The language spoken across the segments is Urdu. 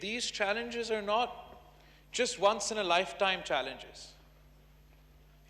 these challenges are not just once in a lifetime challenges.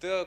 The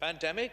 pandemic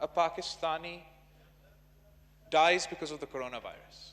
a Pakistani dies because of the coronavirus.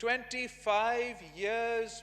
25 years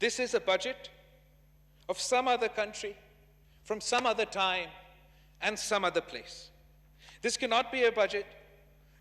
This is a budget of some other country, from some other time and some other place. This cannot be a budget.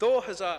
2,000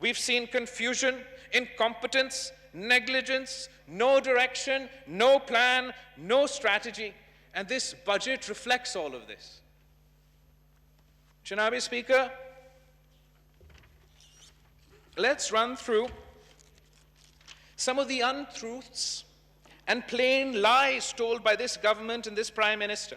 we've seen confusion, incompetence, negligence, no direction, no plan, no strategy, and this budget reflects all of this. Janabi Speaker, let's run through some of the untruths and plain lies told by this government and this Prime Minister.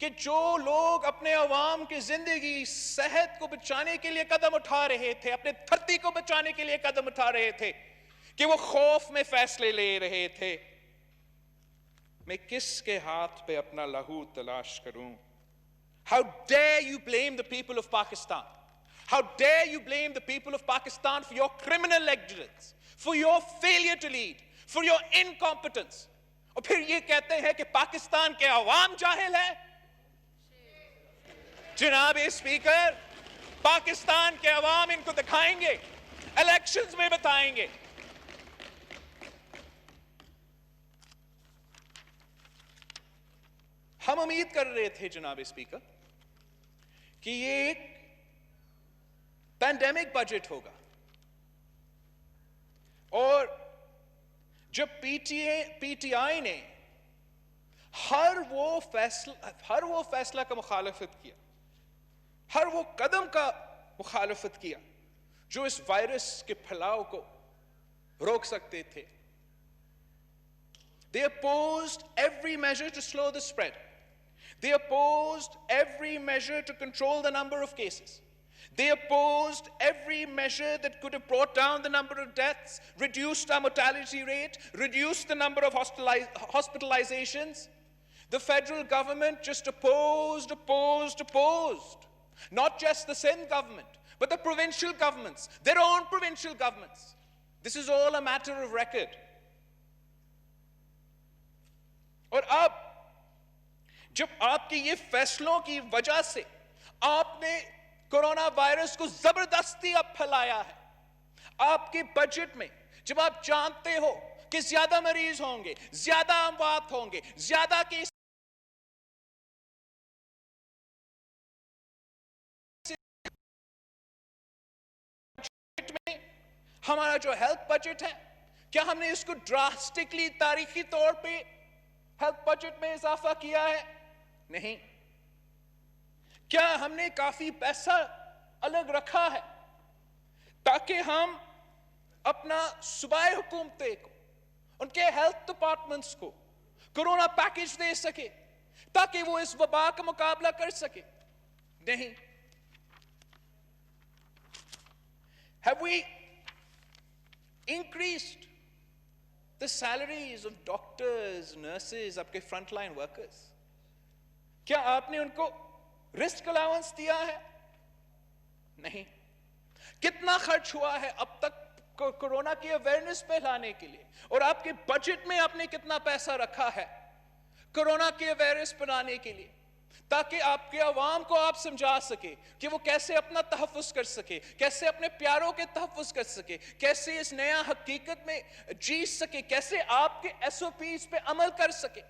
کہ جو لوگ اپنے عوام کی زندگی صحت کو بچانے کے لیے قدم اٹھا رہے تھے, اپنے دھرتی کو بچانے کے لیے قدم اٹھا رہے تھے, کہ وہ خوف میں فیصلے لے رہے تھے, میں کس کے ہاتھ پہ اپنا لہو تلاش کروں؟ How dare you blame the people of Pakistan? How dare you blame the people of Pakistan for your criminal negligence, for your failure to lead, for your incompetence? اور پھر یہ کہتے ہیں کہ پاکستان کے عوام جاہل ہے. جناب اسپیکر, پاکستان کے عوام ان کو دکھائیں گے, الیکشنز میں بتائیں گے. ہم امید کر رہے تھے جناب اسپیکر کہ یہ ایک پینڈیمک بجٹ ہوگا, اور جب پی ٹی آئی نے ہر وہ فیصلہ کا مخالفت کیا, ہر وہ قدم کا مخالفت کیا جو اس وائرس کے پھیلاؤ کو روک سکتے تھے, they opposed every measure to slow the spread. They opposed every measure to control the number of cases. They opposed every measure that could have brought down the number of deaths, reduced our mortality rate, reduced the number of hospitalizations. The federal government just opposed. Not just the Sindh government, but the provincial governments, their own provincial governments. This is all a matter of record. اور اب جب آپ کے یہ فیصلوں کی وجہ سے آپ نے کورونا وائرس کو زبردستی اب پھیلایا ہے, آپ کے بجٹ میں جب آپ جانتے ہو کہ زیادہ مریض ہوں گے, زیادہ اموات ہوں گے, زیادہ کیس میں ہمارا جو ہیلتھ بجٹ ہے, کیا ہم نے اس کو ڈراسٹکلی تاریخی طور پہ ہیلتھ بجٹ میں اضافہ کیا ہے؟ نہیں. کیا ہم نے کافی پیسہ الگ رکھا ہے تاکہ ہم اپنا صوبائی حکومتیں کو, ان کے ہیلتھ ڈپارٹمنٹس کو کورونا پیکج دے سکے تاکہ وہ اس وبا کا مقابلہ کر سکے؟ نہیں. Have we increased the salaries of doctors, nurses, آپ کے فرنٹ لائن ورکرز؟ کیا آپ نے ان کو رسک الاؤنس دیا ہے؟ نہیں. کتنا خرچ ہوا ہے اب تک کورونا کی اویئرنس پھیلانے کے لیے, اور آپ کے بجٹ میں آپ نے کتنا پیسہ رکھا ہے کورونا کی اویئرنس پھیلانے کے لیے, تاکہ آپ کے عوام کو آپ سمجھا سکے کہ وہ کیسے اپنا تحفظ کر سکے, کیسے اپنے پیاروں کے تحفظ کر سکے, کیسے اس نیا حقیقت میں جی سکے, کیسے آپ کے ایس او پیز پہ عمل کر سکے.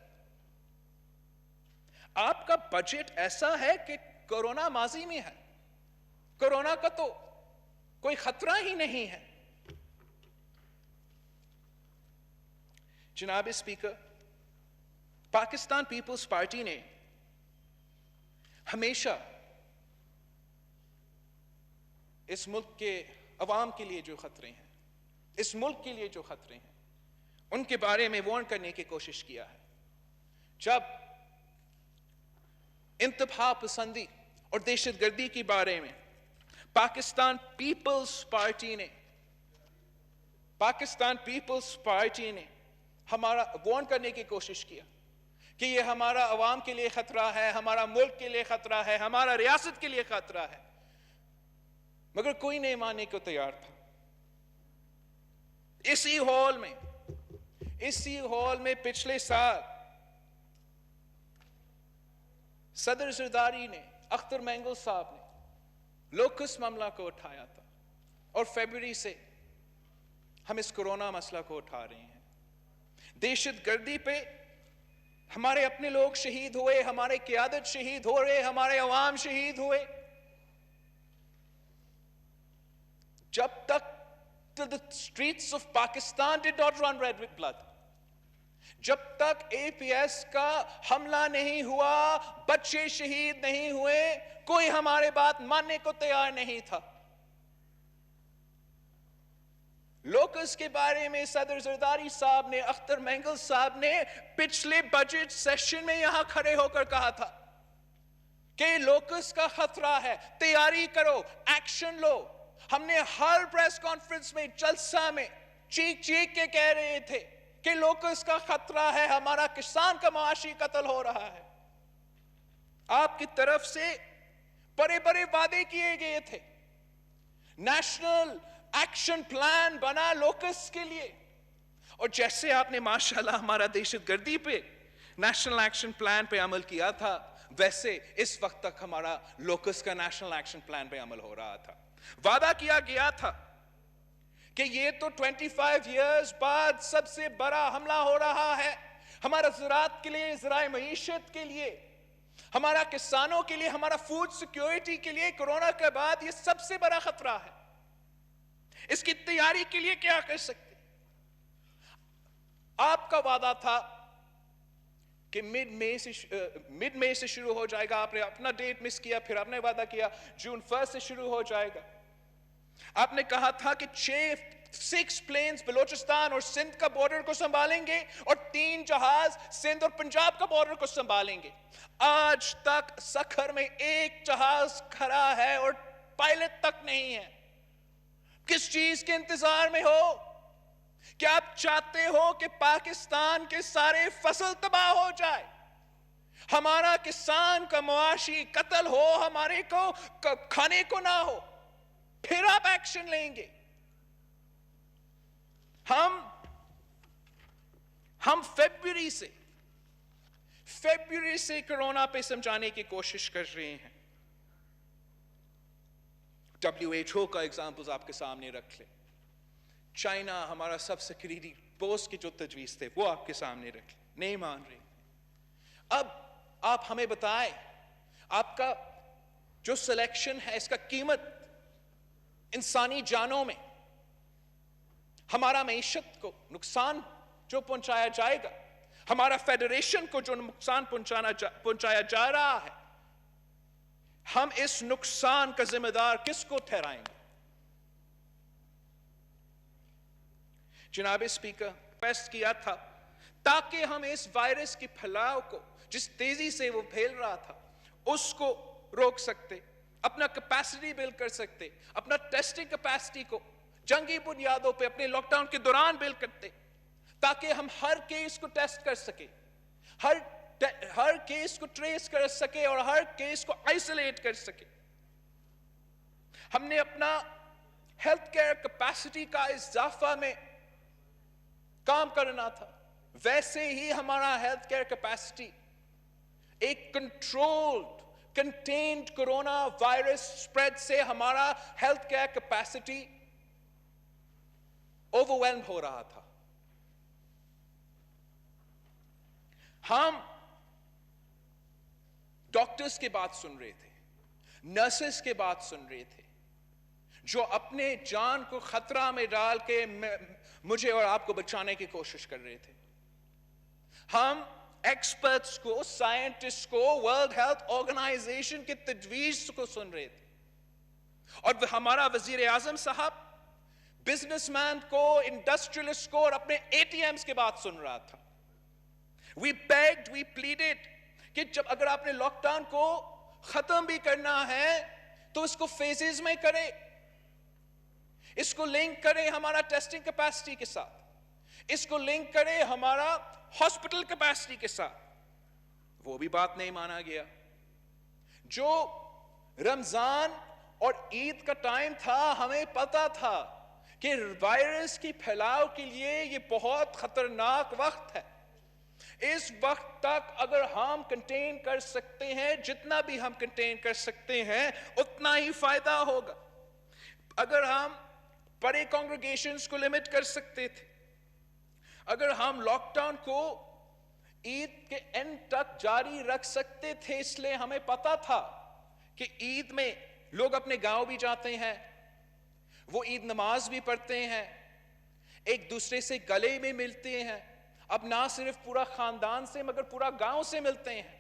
آپ کا بجٹ ایسا ہے کہ کورونا ماضی میں ہے, کورونا کا تو کوئی خطرہ ہی نہیں ہے. جناب اسپیکر, پاکستان پیپلز پارٹی نے ہمیشہ اس ملک کے عوام کے لیے جو خطرے ہیں, اس ملک کے لیے جو خطرے ہیں, ان کے بارے میں وارن کرنے کی کوشش کیا ہے. جب انتہا پسندی اور دہشت گردی کے بارے میں پاکستان پیپلز پارٹی نے ہمارا وارن کرنے کی کوشش کیا کہ یہ ہمارا عوام کے لیے خطرہ ہے, ہمارا ملک کے لیے خطرہ ہے, ہمارا ریاست کے لیے خطرہ ہے, مگر کوئی نہیں ماننے کو تیار تھا. اسی ہال میں پچھلے سال صدر زرداری نے, اختر مینگل صاحب نے لوکس معاملہ کو اٹھایا تھا, اور فیبروری سے ہم اس کورونا مسئلہ کو اٹھا رہے ہیں. دہشت گردی پہ ہمارے اپنے لوگ شہید ہوئے, ہمارے قیادت شہید ہو رہے, ہمارے عوام شہید ہوئے. جب تک the streets of Pakistan did not run red with blood, جب تک اے پی ایس کا حملہ نہیں ہوا, بچے شہید نہیں ہوئے, کوئی ہمارے بات ماننے کو تیار نہیں تھا. لوکس کے بارے میں صدر زرداری صاحب نے, اختر مینگل صاحب نے پچھلے بجٹ سیشن میں یہاں کھڑے ہو کر کہا تھا کہ لوکس کا خطرہ ہے، تیاری کرو، ایکشن لو. ہم نے ہر پریس کانفرنس میں، جلسہ میں چیخ چیخ کے کہہ رہے تھے کہ لوکس کا خطرہ ہے، ہمارا کسان کا معاشی قتل ہو رہا ہے. آپ کی طرف سے بڑے بڑے وعدے کیے گئے تھے. نیشنل ایکشن پلان بنا لوکس کے لیے، اور جیسے آپ نے ماشاءاللہ ہمارا دہشت گردی پہ نیشنل ایکشن پلان پہ عمل کیا تھا، ویسے اس وقت تک ہمارا لوکس کا نیشنل ایکشن پلان پہ عمل ہو رہا تھا. وعدہ کیا گیا تھا کہ یہ تو 25 ایئرز بعد سب سے بڑا حملہ ہو رہا ہے ہمارا زراعت کے لیے، ذرائع معیشت کے لیے، ہمارا کسانوں کے لیے، ہمارا فوڈ سیکیورٹی کے لیے. کورونا کے بعد یہ سب سے بڑا خطرہ ہے. اس کی تیاری کے لیے کیا کر سکتے؟ آپ کا وعدہ تھا کہ مڈ مئی سے شروع ہو جائے گا. آپ نے اپنا ڈیٹ مس کیا، پھر آپ نے وعدہ کیا جون 1 سے شروع ہو جائے گا. آپ نے کہا تھا کہ 6 پلینز بلوچستان اور سندھ کا بارڈر کو سنبھالیں گے اور 3 جہاز سندھ اور پنجاب کا بارڈر کو سنبھالیں گے. آج تک سکھر میں 1 جہاز کھڑا ہے اور پائلٹ تک نہیں ہے. کس چیز کے انتظار میں ہو؟ کیا آپ چاہتے ہو کہ پاکستان کے سارے فصل تباہ ہو جائے، ہمارا کسان کا معاشی قتل ہو، ہمارے کو کھانے کو نہ ہو، پھر آپ ایکشن لیں گے؟ ہم فیبروری سے کرونا پہ سمجھانے کی کوشش کر رہے ہیں. WHO کا ایگزامپلز آپ کے سامنے رکھ لیں. چائنا ہمارا سب سے قریبی دوست کی جو تجویز تھے وہ آپ کے سامنے رکھ لیں، نہیں مان رہے. اب آپ ہمیں بتائیں، آپ کا جو سلیکشن ہے اس کا قیمت انسانی جانوں میں، ہمارا معیشت کو نقصان جو پہنچایا جائے گا، ہمارا فیڈریشن کو جو نقصان پہنچایا جا رہا ہے، ہم اس نقصان کا ذمہ دار کس کو ٹھہرائیں گے؟ جناب اسپیکر، ریکویسٹ کیا تھا تاکہ ہم اس وائرس کی پھیلاؤ کو جس تیزی سے وہ پھیل رہا تھا اس کو روک سکتے، اپنا کیپیسٹی بلڈ کر سکتے، اپنا ٹیسٹنگ کیپیسٹی کو جنگی بنیادوں پہ اپنے لاک ڈاؤن کے دوران بلڈ کرتے، تاکہ ہم ہر کیس کو ٹیسٹ کر سکے، ہر کیس کو ٹریس کر سکے اور ہر کیس کو آئسولیٹ کر سکے. ہم نے اپنا ہیلتھ کیئر کیپیسٹی کا اضافہ میں کام کرنا تھا. ویسے ہی ہمارا ہیلتھ کیئر کیپیسٹی ایک controlled contained corona virus spread سے ہمارا ہیلتھ کیئر کیپیسٹی اوور ہو رہا تھا. ہم ڈاکٹرز کی بات سن رہے تھے، نرسز کی بات سن رہے تھے، جو اپنے جان کو خطرہ میں ڈال کے مجھے اور آپ کو بچانے کی کوشش کر رہے تھے. ہم ایکسپرٹس کو، سائنٹسٹ کو، ورلڈ ہیلتھ آرگنائزیشن کی تجویز کو سن رہے تھے، اور ہمارا وزیر اعظم صاحب بزنس مین کو، انڈسٹریلسٹ کو اور اپنے ATMs کی بات سن رہا تھا. We begged, we pleaded کہ جب اگر آپ نے لاک ڈاؤن کو ختم بھی کرنا ہے تو اس کو فیزز میں کرے، اس کو لنک کرے ہمارا ٹیسٹنگ کیپیسٹی کے ساتھ، اس کو لنک کرے ہمارا ہاسپٹل کیپیسٹی کے ساتھ. وہ بھی بات نہیں مانا گیا. جو رمضان اور عید کا ٹائم تھا، ہمیں پتا تھا کہ وائرس کی پھیلاؤ کے لیے یہ بہت خطرناک وقت ہے. اس وقت تک اگر ہم کنٹین کر سکتے ہیں، جتنا بھی ہم کنٹین کر سکتے ہیں اتنا ہی فائدہ ہوگا. اگر ہم بڑے کانگریگیشنز کو لمٹ کر سکتے تھے، اگر ہم لاک ڈاؤن کو عید کے اینڈ تک جاری رکھ سکتے تھے، اس لیے ہمیں پتا تھا کہ عید میں لوگ اپنے گاؤں بھی جاتے ہیں، وہ عید نماز بھی پڑھتے ہیں، ایک دوسرے سے گلے میں ملتے ہیں. اب نہ صرف پورا خاندان سے مگر پورا گاؤں سے ملتے ہیں.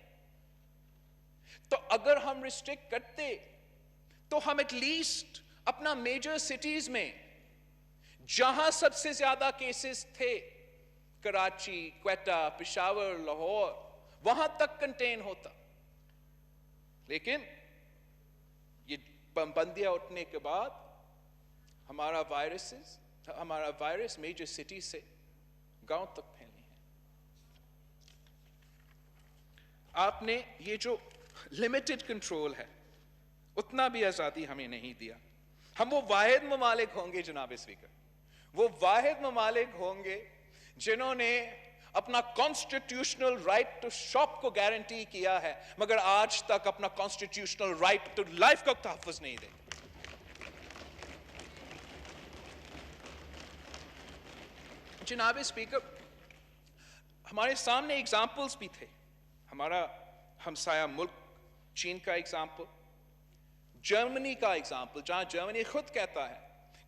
تو اگر ہم ریسٹرکٹ کرتے تو ہم ایٹ لیسٹ اپنا میجر سٹیز میں جہاں سب سے زیادہ کیسز تھے، کراچی، کوئٹہ، پشاور، لاہور، وہاں تک کنٹین ہوتا. لیکن یہ پابندیاں اٹھنے کے بعد ہمارا وائرس میجر سٹی سے گاؤں تک پھیلی ہے. آپ نے یہ جو لمیٹڈ کنٹرول ہے اتنا بھی آزادی ہمیں نہیں دیا. ہم وہ واحد ممالک ہوں گے جناب اسپیکر, وہ واحد ممالک ہوں گے جنہوں نے اپنا کانسٹیٹیوشنل رائٹ ٹو شاپ کو گارنٹی کیا ہے, مگر آج تک اپنا کانسٹیٹیوشنل رائٹ ٹو لائف کا تحفظ نہیں دے. جناب اسپیکر, ہمارے سامنے ایگزامپلز بھی تھے. ہمارا ہمسایہ ملک چین کا ایگزامپل, جرمنی کا ایگزامپل, جہاں جرمنی خود کہتا ہے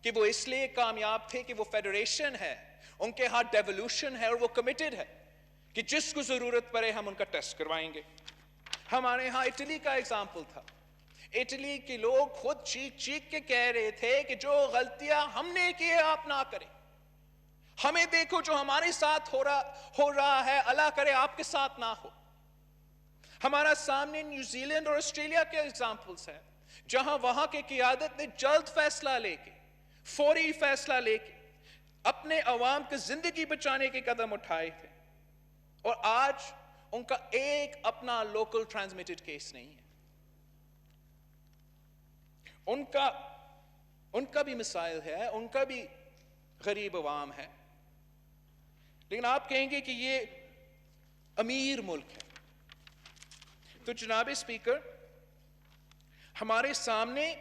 کہ وہ اس لیے کامیاب تھے کہ وہ فیڈریشن ہے, ان کے ہاں ڈیولوشن ہے اور وہ کمیٹڈ ہے کہ جس کو ضرورت پڑے ہم ان کا ٹیسٹ کروائیں گے. ہمارے ہاں اٹلی کا ایگزامپل تھا. اٹلی کے لوگ خود چیخ چیخ کے کہہ رہے تھے کہ جو غلطیاں ہم نے کی آپ نہ کریں, ہمیں دیکھو جو ہمارے ساتھ ہو رہا ہے, اللہ کرے آپ کے ساتھ نہ ہو. ہمارا سامنے نیوزی لینڈ اور آسٹریلیا کے ایگزامپلس ہیں جہاں وہاں کے قیادت نے جلد فیصلہ لے کے, فوری فیصلہ لے کے اپنے عوام کی زندگی بچانے کے قدم اٹھائے تھے, اور آج ان کا ایک اپنا لوکل ٹرانسمیٹڈ کیس نہیں ہے. ان کا بھی مسائل ہے, ان کا بھی غریب عوام ہے, لیکن آپ کہیں گے کہ یہ امیر ملک ہے. تو جناب اسپیکر, ہمارے سامنے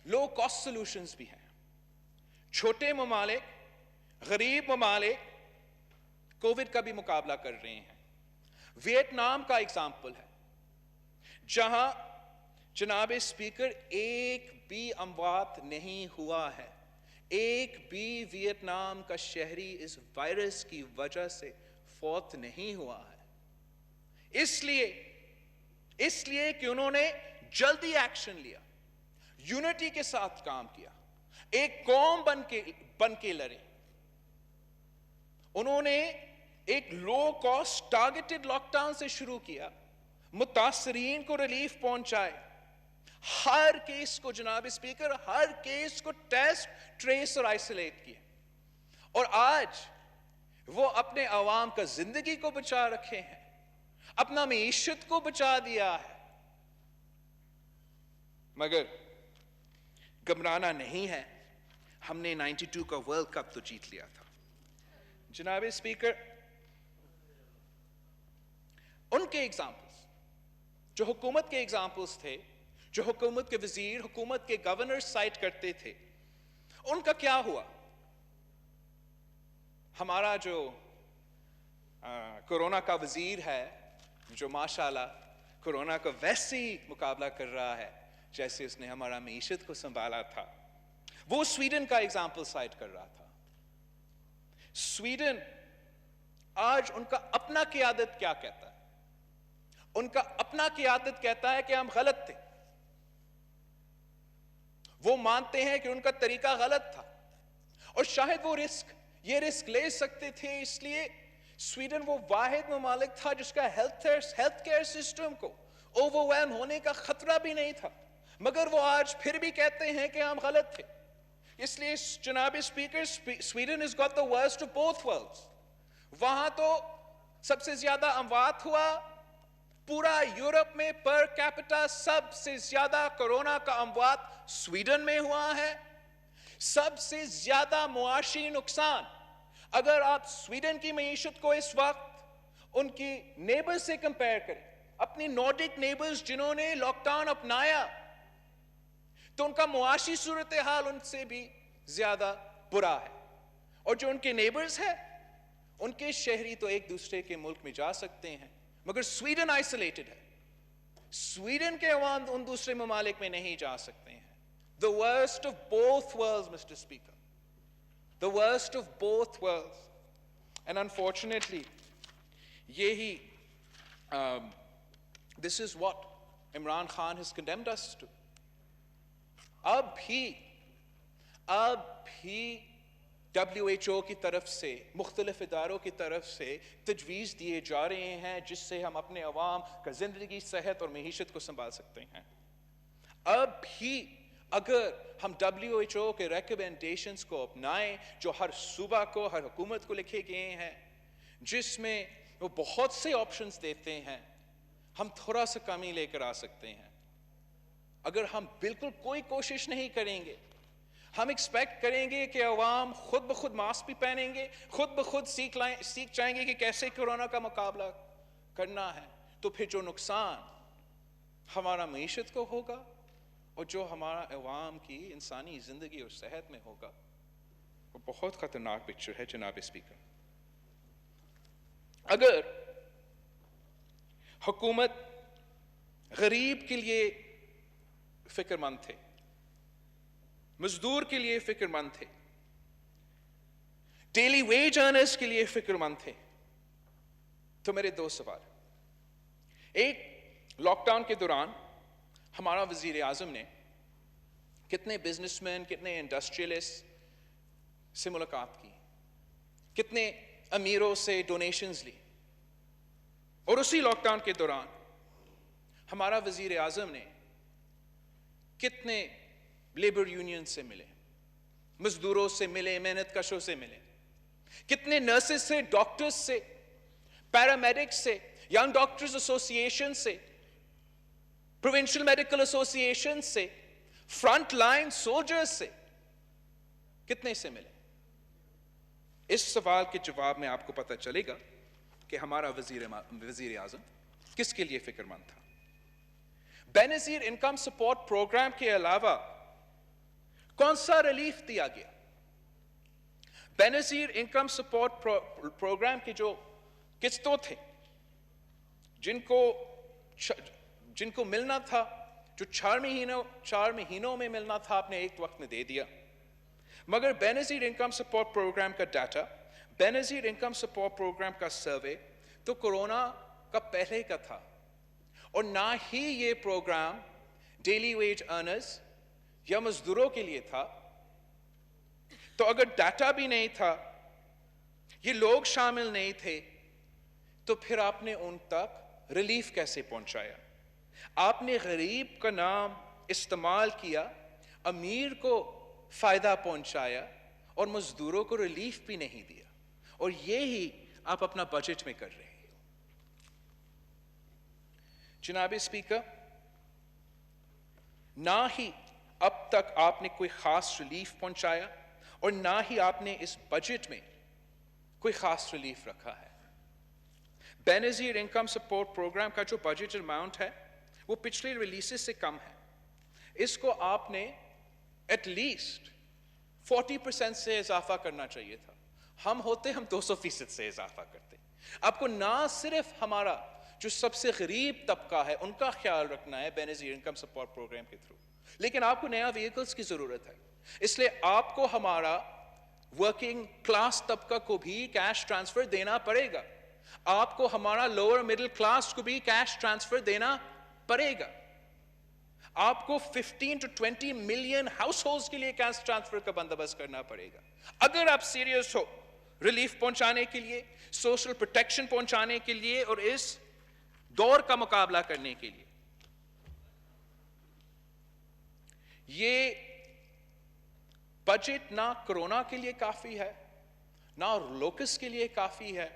لو کاسٹ سولوشنز بھی ہیں. چھوٹے ممالک, غریب ممالک کووڈ کا بھی مقابلہ کر رہے ہیں. ویتنام کا ایگزامپل ہے جہاں جناب اسپیکر ایک بھی اموات نہیں ہوا ہے, ایک بھی ویتنام کا شہری اس وائرس کی وجہ سے فوت نہیں ہوا ہے. اس لیے کہ انہوں نے جلدی ایکشن لیا, یونٹی کے ساتھ کام کیا, ایک قوم بن کے لڑے. انہوں نے ایک low cost targeted lock down سے شروع کیا, متاثرین کو ریلیف پہنچائے, ہر کیس کو جناب اسپیکر, ہر کیس کو ٹیسٹ, ٹریس اور آئسولیٹ کیا, اور آج وہ اپنے عوام کا زندگی کو بچا رکھے ہیں, اپنا معیشت کو بچا دیا ہے. مگر گھبرانا نہیں ہے, ہم نے 92 کا ورلڈ کپ تو جیت لیا تھا. جناب اسپیکر, ان کے ایگزامپلس جو حکومت کے ایگزامپلس تھے, جو حکومت کے وزیر, حکومت کے گورنر سائٹ کرتے تھے, ان کا کیا ہوا؟ ہمارا جو کورونا کا وزیر ہے, جو ماشاءاللہ کورونا کا ویسے ہی مقابلہ کر رہا ہے جیسے اس نے ہمارا معیشت کو سنبھالا تھا, وہ سویڈن کا ایگزامپل سائٹ کر رہا تھا. سویڈن آج ان کا اپنا قیادت کیا کہتا ہے؟ ان کا اپنا قیادت کہتا ہے کہ ہم غلط تھے. وہ مانتے ہیں کہ ان کا طریقہ غلط تھا, اور شاید وہ یہ رسک لے سکتے تھے. اس لیے سویڈن وہ واحد ممالک تھا جس کا ہیلتھ کیئر سسٹم کو اوورویلم ہونے کا خطرہ بھی نہیں تھا, مگر وہ آج پھر بھی کہتے ہیں کہ ہم غلط تھے. اس لیے جناب speaker, Sweden has got the worst of both worlds. وہاں تو سب سے زیادہ اموات ہوا, پورا یورپ میں پر کیپٹا سب سے زیادہ کورونا کا اموات سویڈن میں ہوا ہے. سب سے زیادہ معاشی نقصان, اگر آپ سویڈن کی معیشت کو اس وقت ان کی نیبر سے کمپیئر کریں, اپنی نارڈک نیبرز جنہوں نے لاک ڈاؤن اپنایا, تو ان کا معاشی صورتحال ان سے بھی زیادہ برا ہے. اور جو ان کے نیبرز ہیں, ان کے شہری تو ایک دوسرے کے ملک میں جا سکتے ہیں, مگر سویڈن آئسولیٹڈ ہے. سویڈن کے عوام ان دوسرے ممالک میں نہیں جا سکتے ہیں. The worst of both worlds, Mr. Speaker. The worst of both worlds. And unfortunately, this is what Imran Khan has condemned us to. اب بھی WHO کی طرف سے مختلف اداروں کی طرف سے تجویز دیے جا رہے ہیں جس سے ہم اپنے عوام کا زندگی، صحت اور معیشت کو سنبھال سکتے ہیں. اب بھی اگر ہم WHO کے ریکمنڈیشنز کو اپنائیں جو ہر صوبہ کو، ہر حکومت کو لکھے گئے ہیں، جس میں وہ بہت سے آپشنز دیتے ہیں، ہم تھوڑا سا کمی لے کر آ سکتے ہیں. اگر ہم بالکل کوئی کوشش نہیں کریں گے، ہم ایکسپیکٹ کریں گے کہ عوام خود بخود ماسک بھی پہنیں گے، خود بخود سیکھ جائیں گے کہ کیسے کورونا کا مقابلہ کرنا ہے، تو پھر جو نقصان ہمارا معیشت کو ہوگا اور جو ہمارا عوام کی انسانی زندگی اور صحت میں ہوگا، وہ بہت خطرناک پکچر ہے جناب اسپیکر. اگر حکومت غریب کے لیے فکر مند تھے، مزدور کے لیے فکر مند تھے، ڈیلی ویج ارنرز کے لیے فکر مند تھے، تو میرے دو سوال. ایک، لاک ڈاؤن کے دوران ہمارا وزیر اعظم نے کتنے بزنس مین، کتنے انڈسٹریلسٹ سے ملاقات کی، کتنے امیروں سے ڈونیشنز لی، اور اسی لاک ڈاؤن کے دوران ہمارا وزیر اعظم نے کتنے لیبر یونین سے ملے، مزدوروں سے ملے، محنت کشوں سے ملے، کتنے نرسز سے، ڈاکٹرز سے، پیرامیڈکس سے، ینگ ڈاکٹرز ایسوسی ایشن سے، پروونشل میڈیکل ایسوسی ایشن سے، فرنٹ لائن سولجرز سے، کتنے سے ملے؟ اس سوال کے جواب میں آپ کو پتہ چلے گا کہ ہمارا وزیر اعظم کس کے لیے فکر مند تھا. بے نظیر انکم سپورٹ پروگرام کے علاوہ کون سا ریلیف دیا گیا؟ بے نظیر انکم سپورٹ پروگرام کی جو قسطوں تھے، جن کو ملنا تھا، جو 4 مہینوں میں ملنا تھا، آپ نے ایک وقت میں دے دیا. مگر بے نظیر انکم سپورٹ پروگرام کا ڈیٹا، بے نظیر انکم سپورٹ پروگرام کا سروے تو کورونا کا پہلے کا تھا، اور نہ ہی یہ پروگرام ڈیلی ویج ارنرز یا مزدوروں کے لیے تھا. تو اگر ڈیٹا بھی نہیں تھا، یہ لوگ شامل نہیں تھے، تو پھر آپ نے ان تک ریلیف کیسے پہنچایا؟ آپ نے غریب کا نام استعمال کیا، امیر کو فائدہ پہنچایا، اور مزدوروں کو ریلیف بھی نہیں دیا، اور یہی آپ اپنا بجٹ میں کر رہے ہیں. جناب اسپیکر، نہ ہی اب تک آپ نے کوئی خاص ریلیف پہنچایا، اور نہ ہی آپ نے اس بجٹ میں کوئی خاص ریلیف رکھا ہے. بے نظیر انکم سپورٹ پروگرام کا جو بجٹ اماؤنٹ ہے وہ پچھلے ریلیسز سے کم ہے. اس کو آپ نے ایٹ لیسٹ 40% سے اضافہ کرنا چاہیے تھا. ہم 200% سے اضافہ کرتے. آپ کو نہ صرف ہمارا جو سب سے غریب طبقہ ہے ان کا خیال رکھنا ہے بے نظیر انکم سپورٹ پروگرام کے تھرو، لیکن آپ کو نیا وہیکلز کی ضرورت ہے. اس لیے آپ کو ہمارا ورکنگ کلاس طبقہ کو بھی کیش ٹرانسفر دینا پڑے گا. آپ کو ہمارا لوور مڈل کلاس کو بھی کیش ٹرانسفر دینا پڑے گا. آپ کو 15 to 20 ملین ہاؤس ہولڈز کے لیے کیش ٹرانسفر کا بندوبست کرنا پڑے گا. اگر آپ سیریس ہو ریلیف پہنچانے کے لیے، سوشل پروٹیکشن پہنچانے کے لیے، اور اس دور کا مقابلہ کرنے کے لیے. یہ بجٹ نہ کرونا کے لیے کافی ہے، نہ لوکس کے لیے کافی ہے،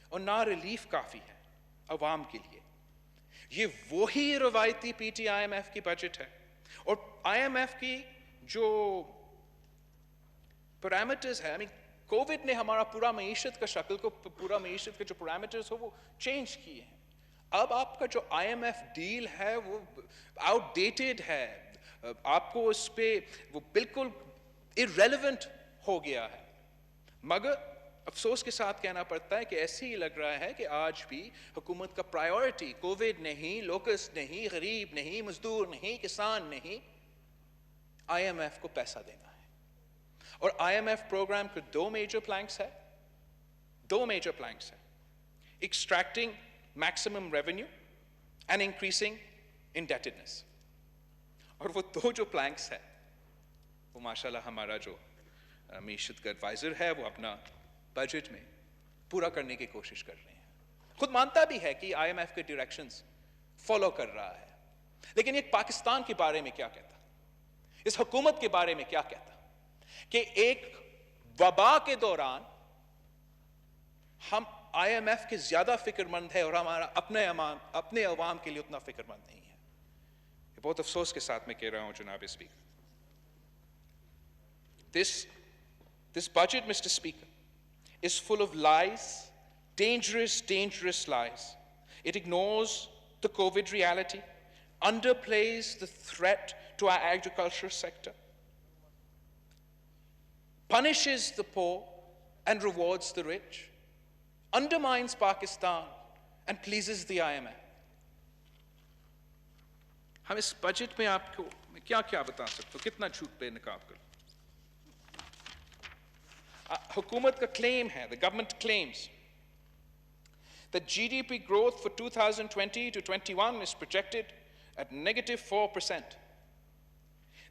اور نہ ریلیف کافی ہے عوام کے لیے. یہ وہی روایتی P T I M F کی بجٹ ہے، اور آئی ایم ایف کی جو پیرامیٹرز ہے، کووڈ نے ہمارا پورا معیشت کے جو پیرامیٹرز ہو وہ چینج کیے ہیں. اب آپ کا جو آئی ایم ایف ڈیل ہے وہ آؤٹ ڈیٹڈ ہے، آپ کو اس پہ وہ بالکل irrelevant ہو گیا ہے. مگر افسوس کے ساتھ کہنا پڑتا ہے کہ ایسے ہی لگ رہا ہے کہ آج بھی حکومت کا پرائیورٹی کووڈ نہیں، لوکس نہیں، غریب نہیں، مزدور نہیں، کسان نہیں، آئی ایم ایف کو پیسہ دینا ہے. اور آئی ایم ایف پروگرام کے دو میجر پلانکس ہیں. Extracting maximum revenue and increasing indebtedness. اور وہ دو جو پلانکس ہیں وہ ماشاءاللہ ہمارا جو معیشت کا ایڈوائزر ہے وہ اپنا بجٹ میں پورا کرنے کی کوشش کر رہے ہیں. خود مانتا بھی ہے کہ آئی ایم ایف کے ڈائریکشنز فالو کر رہا ہے, لیکن ایک پاکستان کے بارے میں کیا کہتا, اس حکومت کے بارے میں کیا کہتا کہ ایک وبا کے دوران ہم آئی ایم ایف کے زیادہ فکر مند ہے اور ہمارا اپنے عوام کے لیے اتنا فکر مند نہیں ہے. یہ بہت افسوس کے ساتھ میں کہہ رہا ہوں جناب speaker. This budget, Mr. Speaker, is full of lies, dangerous lies. It ignores the COVID reality, underplays the threat to our agriculture sector, punishes the poor and rewards the rich, undermines Pakistan and pleases the IMF. ہم اس بجٹ میں آپ کو میں کیا کیا بتا سکتا ہوں, کتنا جھوٹ پہ نقاب کروں. حکومت کا claim ہے, the government claims that GDP growth for 2020 to 21 is projected at -4%.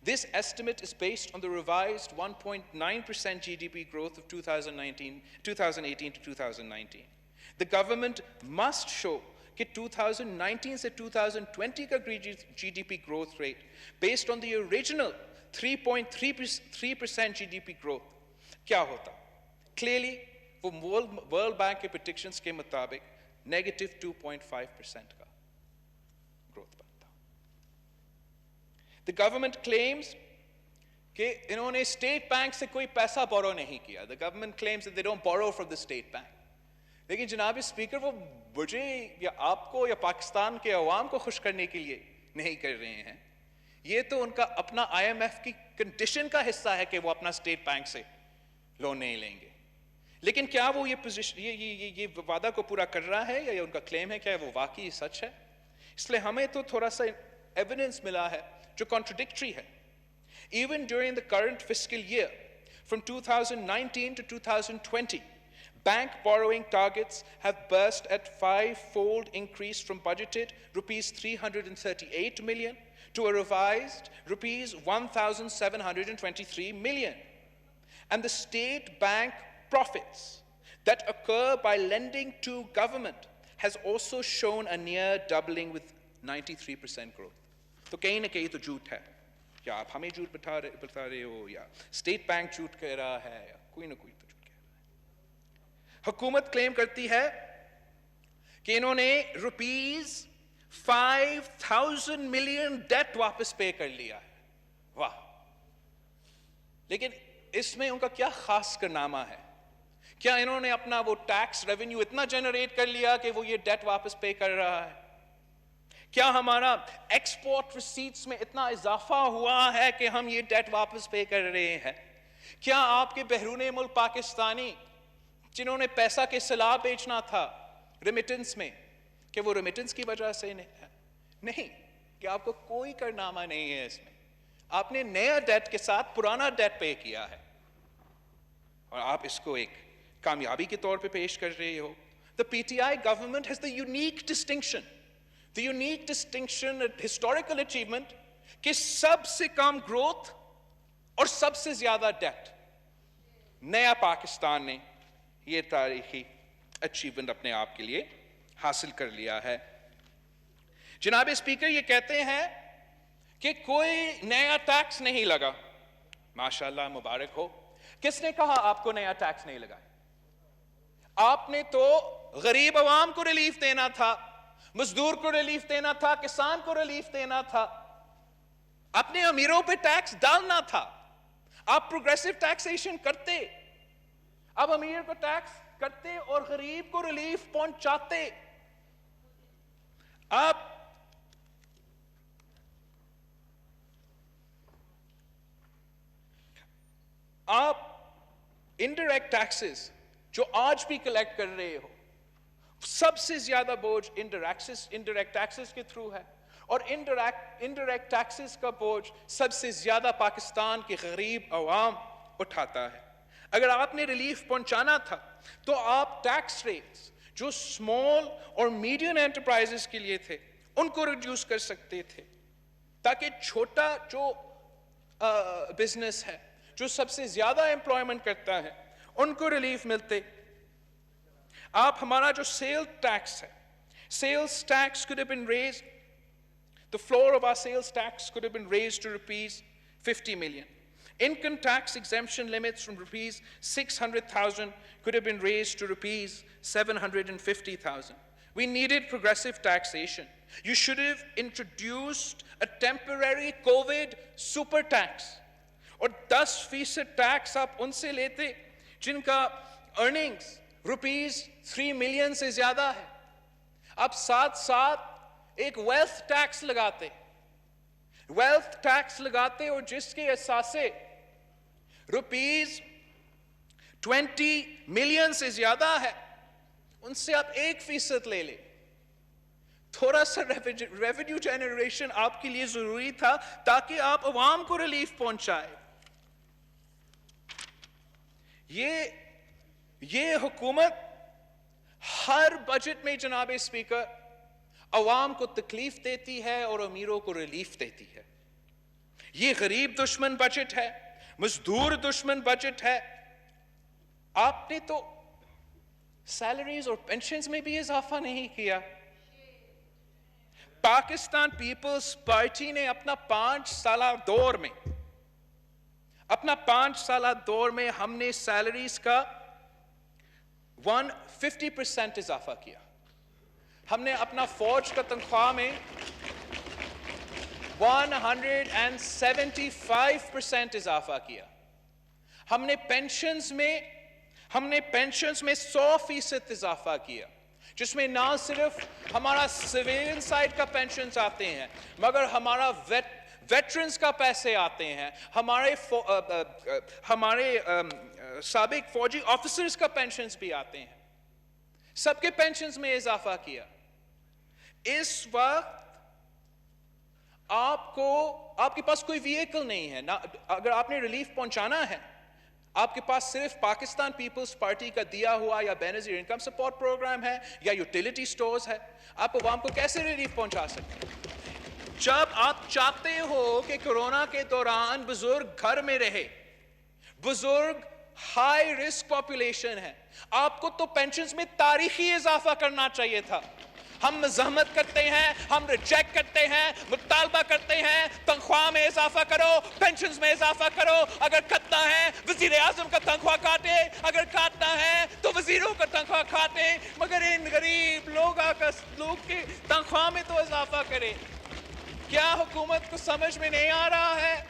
This estimate is based on the revised 1.9% GDP growth of 2018 to 2019. The government must show کہ 2019 سے 2020 کا GDP growth rate based on the original 3.3% GDP growth کیا ہوتا. Clearly وہ ورلڈ بینک کے predictions کے مطابق -2.5% کا growth بنتا. The government claims کہ انہوں نے اسٹیٹ بینک سے کوئی پیسہ بورو نہیں کیا. The government claims that they don't borrow from the state bank. لیکن جناب اسپیکر وہ مجھے یا آپ کو یا پاکستان کے عوام کو خوش کرنے کے لیے نہیں کر رہے ہیں. یہ تو ان کا اپنا آئی ایم ایف کی کنڈیشن کا حصہ ہے کہ وہ اپنا اسٹیٹ بینک سے لون نہیں لیں گے. لیکن کیا وہ یہ وعدہ کو پورا کر رہا ہے یا ان کا کلیم ہے, کیا وہ واقعی سچ ہے؟ اس لیے ہمیں تو تھوڑا سا ایویڈنس ملا ہے جو کانٹرڈکٹری ہے. Even during the current fiscal year, from 2019 to 2020, bank borrowing targets have burst at 5-fold increase from budgeted rupees 338 million to a revised rupees 1,723 million. And the state bank profits that occur by lending to government has also shown a near doubling with 93% growth. تو کہیں نہ کہیں تو جھوٹ ہے, یا آپ ہمیں جھوٹ بتا رہے ہو یا اسٹیٹ بینک جھوٹ کہہ رہا ہے یا کوئی نہ کوئی تو جھوٹ کہہ رہا ہے. حکومت کلیم کرتی ہے کہ انہوں نے ₹5,000 ملین ڈیٹ واپس پے کر لیا ہے. واہ, لیکن اس میں ان کا کیا خاص کارنامہ ہے؟ کیا انہوں نے اپنا وہ ٹیکس ریونیو اتنا جنریٹ کر لیا کہ وہ یہ ڈیٹ واپس پے کر رہا ہے؟ کیا ہمارا ایکسپورٹ ریسیٹس میں اتنا اضافہ ہوا ہے کہ ہم یہ ڈیٹ واپس پے کر رہے ہیں؟ کیا آپ کے بیرون ملک پاکستانی جنہوں نے پیسہ کے سلاح بیچنا تھا ریمیٹنس میں, کہ وہ ریمیٹنس کی وجہ سے نہیں, کہ آپ کو کوئی کارنامہ نہیں ہے اس میں. آپ نے نیا ڈیٹ کے ساتھ پرانا ڈیٹ پے کیا ہے اور آپ اس کو ایک کامیابی کے طور پہ پیش کر رہے ہو. The PTI government has the unique distinction, historical achievement کہ سب سے کم گروتھ اور سب سے زیادہ ڈیٹ. نیا پاکستان نے یہ تاریخی اچیومنٹ اپنے آپ کے لیے حاصل کر لیا ہے. جناب اسپیکر یہ کہتے ہیں کہ کوئی نیا ٹیکس نہیں لگا. ماشاءاللہ, مبارک ہو. کس نے کہا آپ کو نیا ٹیکس نہیں لگا؟ آپ نے تو غریب عوام کو ریلیف دینا تھا, مزدور کو ریلیف دینا تھا, کسان کو ریلیف دینا تھا, اپنے امیروں پہ ٹیکس ڈالنا تھا. آپ پروگریسو ٹیکسیشن کرتے, اب امیر کو ٹیکس کرتے اور غریب کو ریلیف پہنچاتے. آپ انڈائریکٹ ٹیکسز جو آج بھی کلیکٹ کر رہے ہو, سب سے زیادہ بوجھ انڈائریکٹ ٹیکسز کے تھرو ہے, اور انڈائریکٹ ٹیکسز کا بوجھ سب سے زیادہ پاکستان کے غریب عوام اٹھاتا ہے. اگر آپ نے ریلیف پہنچانا تھا تو آپ ٹیکس ریٹس جو اسمال اور میڈیم انٹرپرائزز کے لیے تھے ان کو ریڈیوس کر سکتے تھے, تاکہ چھوٹا جو بزنس ہے, جو سب سے زیادہ امپلائمنٹ کرتا ہے ان کو ریلیف ملتے. آپ ہمارا جو سیل ٹیکس ہے, sales tax could have been raised, the floor of our sales tax could have been raised to rupees 50 million. Income tax exemption limits from rupees 600,000 could have been raised to rupees 750,000. We needed progressive taxation. You should have introduced a temporary COVID super tax. اور 10% ٹیکس آپ ان سے لیتے جن کا ارننگز روپیز 3 ملین سے زیادہ ہے. آپ ساتھ ساتھ ایک ویلتھ ٹیکس لگاتے اور جس کے اثاثے روپیز 20 ملین سے زیادہ ہے ان سے آپ 1% لے لیں. تھوڑا سا ریونیو جنریشن آپ کے لیے ضروری تھا تاکہ آپ عوام کو ریلیف پہنچائے. یہ حکومت ہر بجٹ میں جناب اسپیکر عوام کو تکلیف دیتی ہے اور امیروں کو ریلیف دیتی ہے. یہ غریب دشمن بجٹ ہے, مزدور دشمن بجٹ ہے. آپ نے تو سیلریز اور پینشنز میں بھی اضافہ نہیں کیا. پاکستان پیپلز پارٹی نے اپنا 5 سالہ دور میں ہم نے سیلریز کا 150% اضافہ کیا. ہم نے اپنا فوج کا تنخواہ میں 175% اضافہ کیا. ہم نے پینشنز میں 100% اضافہ کیا, جس میں نہ صرف ہمارا سویلین سائڈ کا پینشنز آتے ہیں مگر ہمارا ویٹرنز کا پیسے آتے ہیں, ہمارے سابق فوجی آفیسرز کا پینشنز بھی آتے ہیں. سب کے پینشنز میں اضافہ کیا. اس وقت آپ کے پاس کوئی وہیکل نہیں ہے. اگر آپ نے ریلیف پہنچانا ہے, آپ کے پاس صرف پاکستان پیپلز پارٹی کا دیا ہوا یا بے نظیر انکم سپورٹ پروگرام ہے یا یوٹیلیٹی سٹورز ہے, آپ عوام کو کیسے ریلیف پہنچا سکتے ہیں؟ جب آپ چاہتے ہو کہ کورونا کے دوران بزرگ گھر میں رہے, بزرگ ہائی رسک پاپولیشن ہے, آپ کو تو پینشنز میں تاریخی اضافہ کرنا چاہیے تھا. ہم مزاحمت کرتے ہیں, ہم ریجیکٹ کرتے ہیں, مطالبہ کرتے ہیں تنخواہ میں اضافہ کرو, پینشنز میں اضافہ کرو. اگر کٹنا ہے وزیر اعظم کا تنخواہ کاٹے, اگر کاٹنا ہے تو وزیروں کا تنخواہ کاٹے, مگر ان غریب لوگ کی تنخواہ میں تو اضافہ کرے. کیا حکومت کو سمجھ میں نہیں آ رہا ہے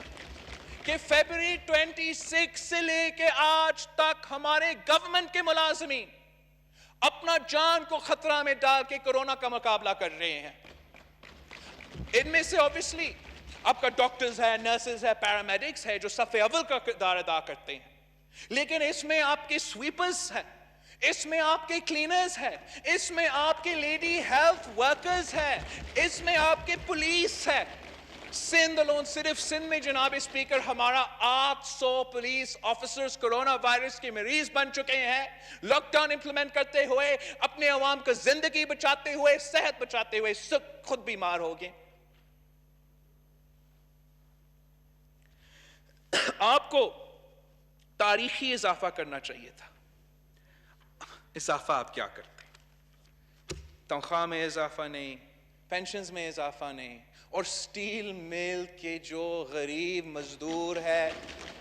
کہ فیبروری 26 سے لے کے آج تک ہمارے گورنمنٹ کے ملازمین اپنا جان کو خطرہ میں ڈال کے کورونا کا مقابلہ کر رہے ہیں. ان میں سے اوبیسلی آپ کا ڈاکٹرز ہے, نرسز ہے, پیرامیڈکس ہے جو صف اول کا کردار ادا کرتے ہیں, لیکن اس میں آپ کے سویپرز ہیں, اس میں آپ کے کلینرز ہیں, اس میں آپ کے لیڈی ہیلتھ ورکرز ہیں, اس میں آپ کے پولیس ہے. سندھ الون, صرف سندھ میں جناب اسپیکر ہمارا 800 پولیس آفیسرز کورونا وائرس کے مریض بن چکے ہیں. لاک ڈاؤن امپلیمنٹ کرتے ہوئے, اپنے عوام کو زندگی بچاتے ہوئے, صحت بچاتے ہوئے خود بیمار ہو گئے. آپ کو تاریخی اضافہ کرنا چاہیے تھا. اضافہ آپ کیا کرتے؟ تنخواہ میں اضافہ نہیں, پینشنز میں اضافہ نہیں, اور سٹیل مل کے جو غریب مزدور ہے,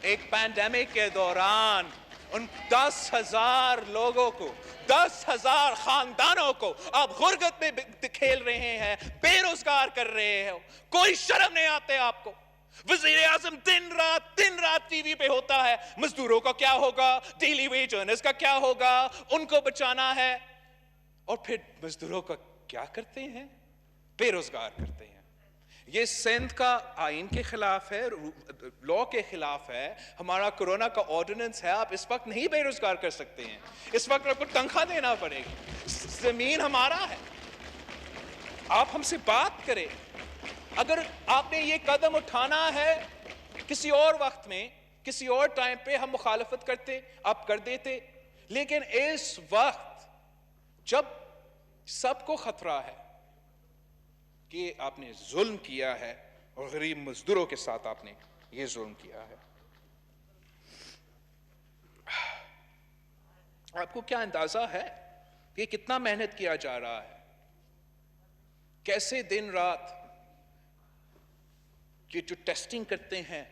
ایک پینڈیمک کے دوران ان 10,000 لوگوں کو, 10,000 خاندانوں کو آپ غربت میں کھیل رہے ہیں, بے روزگار کر رہے ہو. کوئی شرم نہیں آتے آپ کو؟ وزیر اعظم دن رات ٹی وی پہ ہوتا ہے, مزدوروں کا کیا ہوگا, ڈیلی ویج ارنرز کا کیا ہوگا, ان کو بچانا ہے. اور پھر مزدوروں کا کیا کرتے ہیں؟ بے روزگار کرتے ہیں. یہ سندھ کا آئین کے خلاف ہے, لا کے خلاف ہے. ہمارا کورونا کا آرڈیننس ہے, آپ اس وقت نہیں بے روزگار کر سکتے ہیں. اس وقت آپ کو تنخواہ دینا پڑے گی. زمین ہمارا ہے, آپ ہم سے بات کریں. اگر آپ نے یہ قدم اٹھانا ہے کسی اور وقت میں, کسی اور ٹائم پہ ہم مخالفت کرتے, آپ کر دیتے. لیکن اس وقت جب سب کو خطرہ ہے کہ آپ نے ظلم کیا ہے اور غریب مزدوروں کے ساتھ آپ نے یہ ظلم کیا ہے. آپ کو کیا اندازہ ہے کہ کتنا محنت کیا جا رہا ہے؟ کیسے دن رات یہ جو ٹیسٹنگ کرتے ہیں،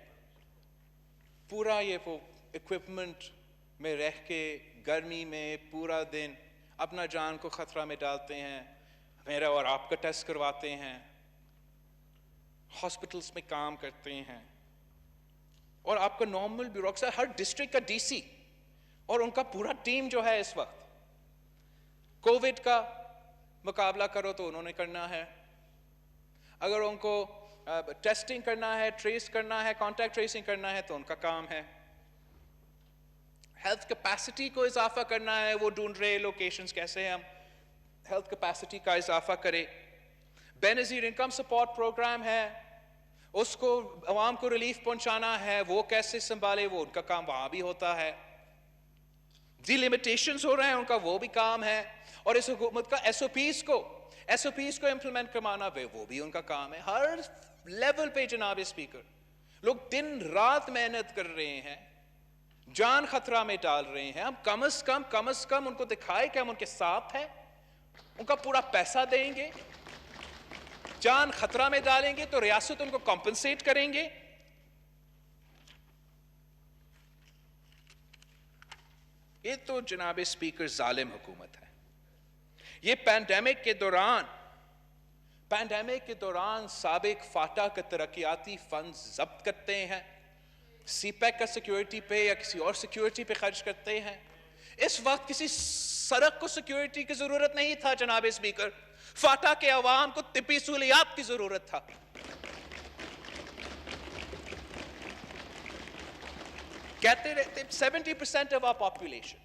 پورا یہ وہ اکوپمنٹ میں رہ کے گرمی میں پورا دن اپنا جان کو خطرہ میں ڈالتے ہیں، میرا اور آپ کا ٹیسٹ کرواتے ہیں، ہاسپٹلس میں کام کرتے ہیں، اور آپ کا نارمل بیوروکریسی، ہر ڈسٹرکٹ کا ڈی سی اور ان کا پورا ٹیم جو ہے اس وقت کووڈ کا مقابلہ کرو تو انہوں نے کرنا ہے، اگر ان کو ٹیسٹنگ کرنا ہے، ٹریس کرنا ہے، کانٹیکٹ ٹریسنگ کرنا ہے تو ان کا کام ہے، ہیلتھ کیپیسٹی کو اضافہ کرنا ہے، وہ ڈھونڈ رہے لوکیشنز کیسے ہم ہیلتھ کیپیسٹی کا اضافہ کرے، بے نظیر انکم سپورٹ پروگرام ہے، اس کو عوام کو ریلیف پہنچانا ہے، وہ کیسے سنبھالے، وہ ان کا کام وہاں بھی ہوتا ہے، ڈی لیمیٹیشنز ہو رہے ہیں ان کا وہ بھی کام ہے، اور اس حکومت کا ایس او پیز کو امپلیمنٹ کروانا وہ بھی ان کا کام ہے۔ ہر لیول پہ جناب اسپیکر لوگ دن رات محنت کر رہے ہیں، جان خطرہ میں ڈال رہے ہیں، ہم کم از کم ان کو دکھائے کہ ہم ان کے ساتھ ہیں، ان کا پورا پیسہ دیں گے، جان خطرہ میں ڈالیں گے تو ریاست ان کو کمپنسیٹ کریں گے۔ یہ تو جناب اسپیکر ظالم حکومت ہے۔ یہ پینڈیمک کے دوران سابق فاٹا کا ترقیاتی فنڈ ضبط کرتے ہیں، سی پیک کا سیکیورٹی پہ یا کسی اور سیکیورٹی پہ خرچ کرتے ہیں۔ اس وقت کسی سڑک کو سیکیورٹی کی ضرورت نہیں تھا جناب اسپیکر، فاٹا کے عوام کو طبی سہولیات کی ضرورت تھا۔ کہتے رہتے 70% آف آور پاپولیشن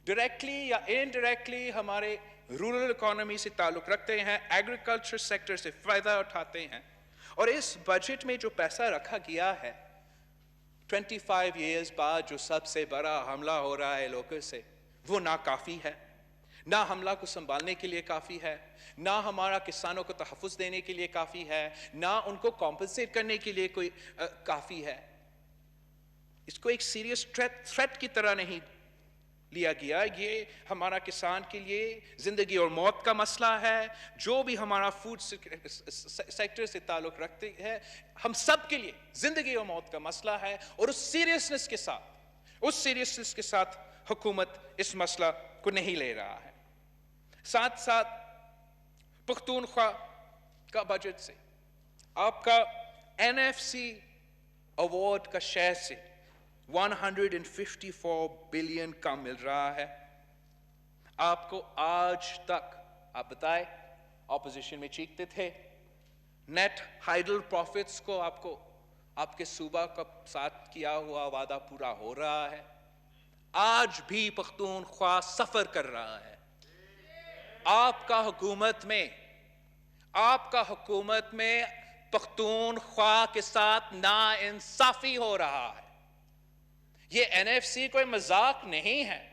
ڈائریکٹلی یا انڈائریکٹلی ہمارے رورل اکانومی سے تعلق رکھتے ہیں، ایگریکلچر سیکٹر سے فائدہ اٹھاتے ہیں، اور اس بجٹ میں جو پیسہ رکھا گیا ہے 25 ایئرز بعد جو سب سے بڑا حملہ ہو رہا ہے لوکل سے، وہ ناکافی ہے، نہ حملہ کو سنبھالنے کے لیے کافی ہے، نہ ہمارا کسانوں کو تحفظ دینے کے لیے کافی ہے، نہ ان کو کمپنسیٹ کرنے کے لیے کوئی کافی ہے۔ اس کو ایک سیریس تھریٹ کی طرح نہیں لیا گیا، یہ ہمارا کسان کے لیے زندگی اور موت کا مسئلہ ہے، جو بھی ہمارا فوڈ سیکٹر سے تعلق رکھتے ہیں، ہم سب کے لیے زندگی اور موت کا مسئلہ ہے، اور اس سیریسنس کے ساتھ حکومت اس مسئلہ کو نہیں لے رہا ہے۔ ساتھ ساتھ پختونخوا کا بجٹ سے آپ کا NFC ایوارڈ کا شیئر سے 154 بلین کا مل رہا ہے۔ آپ کو آج تک، آپ بتائیں، اپوزیشن میں چیختے تھے نیٹ ہائیڈل پروفٹس کو آپ کے صوبہ کا ساتھ کیا ہوا وعدہ پورا ہو رہا ہے۔ آج بھی پختونخوا سفر کر رہا ہے۔ آپ کا حکومت میں پختونخوا کے ساتھ ناانصافی ہو رہا ہے۔ یہ NFC کوئی مذاق نہیں ہے،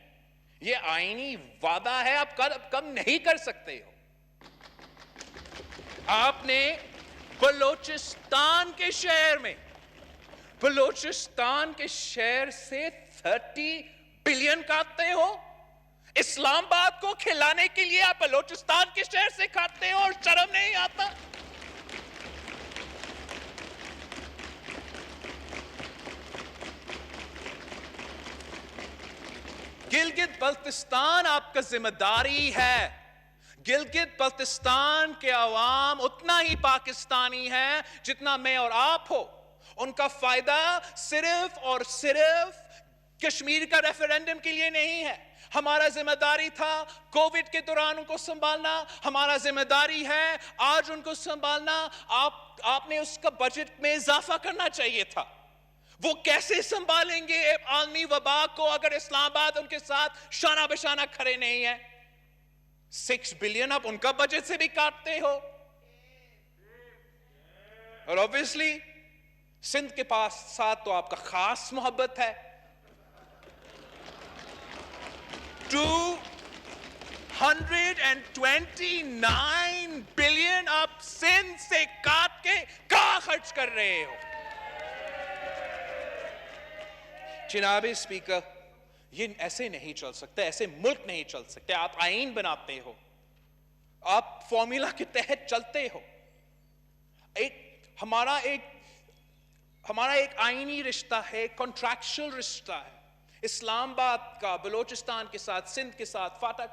یہ آئینی وعدہ ہے، آپ کم نہیں کر سکتے ہو۔ آپ نے بلوچستان کے شہر سے 30 بلین کاٹتے ہو۔ اسلام آباد کو کھلانے کے لیے آپ بلوچستان کے شہر سے کھاتے ہو اور شرم نہیں آتا؟ گلگت بلتستان آپ کا ذمہ داری ہے۔ گلگت بلتستان کے عوام اتنا ہی پاکستانی ہے جتنا میں اور آپ ہو۔ ان کا فائدہ صرف اور صرف کشمیر کا ریفرینڈم کے لیے نہیں ہے۔ ہمارا ذمہ داری تھا کووڈ کے دوران ان کو سنبھالنا، ہمارا ذمہ داری ہے آج ان کو سنبھالنا۔ آپ نے اس کا بجٹ میں اضافہ کرنا چاہیے تھا۔ وہ کیسے سنبھالیں گے عالمی وبا کو اگر اسلام آباد ان کے ساتھ شانہ بشانہ کھڑے نہیں ہیں؟ 6 بلین آپ ان کا بجٹ سے بھی کاٹتے ہو، اور obviously سندھ کے پاس ساتھ تو آپ کا خاص محبت ہے۔ 229 بلین آپ سندھ سے کاٹ کے کہاں خرچ کر رہے ہو؟ جناب اسپیکر، یہ ایسے نہیں چل سکتا, ایسے ملک نہیں چل سکتے. آپ آئین بناتے ہو, آپ فارمولا کے تحت چلتے ہو. ہمارا ایک آئینی رشتہ ہے, کانٹریکچل رشتہ ہے, اسلام آباد کا بلوچستان کے ساتھ, سندھ کے ساتھ, فاٹا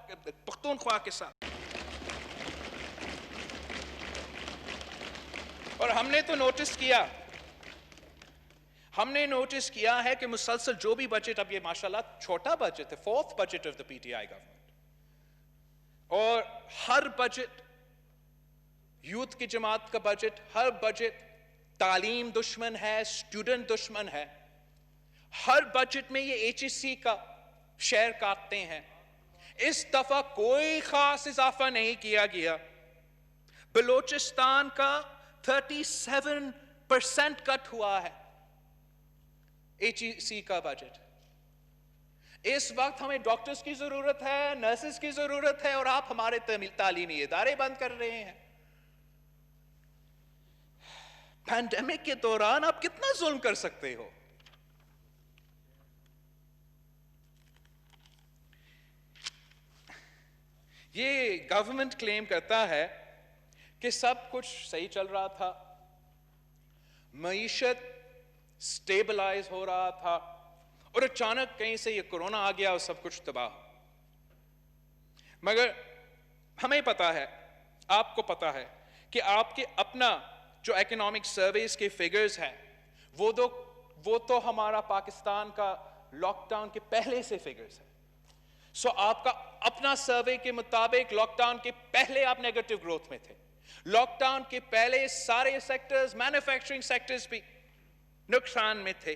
پختونخوا کے ساتھ. اور ہم نے تو نوٹس کیا ہے کہ مسلسل جو بھی بجٹ, اب یہ ماشاءاللہ چھوٹا بجٹ ہے, 4th budget of the P T I government, اور ہر بجٹ, یوتھ کی جماعت کا بجٹ, ہر بجٹ تعلیم دشمن ہے, اسٹوڈنٹ دشمن ہے. ہر بجٹ میں یہ ایچ ای سی کا شیئر کاٹتے ہیں. اس دفعہ کوئی خاص اضافہ نہیں کیا گیا. بلوچستان کا 37% کٹ ہوا ہے ایچ ای سی کا بجٹ. اس وقت ہمیں ڈاکٹرز کی ضرورت ہے, نرسز کی ضرورت ہے, اور آپ ہمارے تعلیمی ادارے بند کر رہے ہیں. پینڈیمک کے دوران آپ کتنا ظلم کر سکتے ہو؟ یہ گورنمنٹ کلیم کرتا ہے کہ سب کچھ صحیح چل رہا تھا, معیشت سٹیبلائز ہو رہا تھا, اور اچانک کہیں سے یہ کورونا آ گیا اور سب کچھ تباہ. مگر ہمیں پتا ہے, آپ کو پتا ہے کہ آپ کے اپنا جو اکنامک سرویز کے فگرز ہیں وہ تو ہمارا پاکستان کا لاک ڈاؤن کے پہلے سے فگرز ہیں. سو آپ کا اپنا سروے کے مطابق لاک ڈاؤن کے پہلے آپ نیگیٹو گروتھ میں تھے. لاک ڈاؤن کے پہلے سارے سیکٹرز, مینوفیکچرنگ سیکٹرز بھی نقصان میں تھے.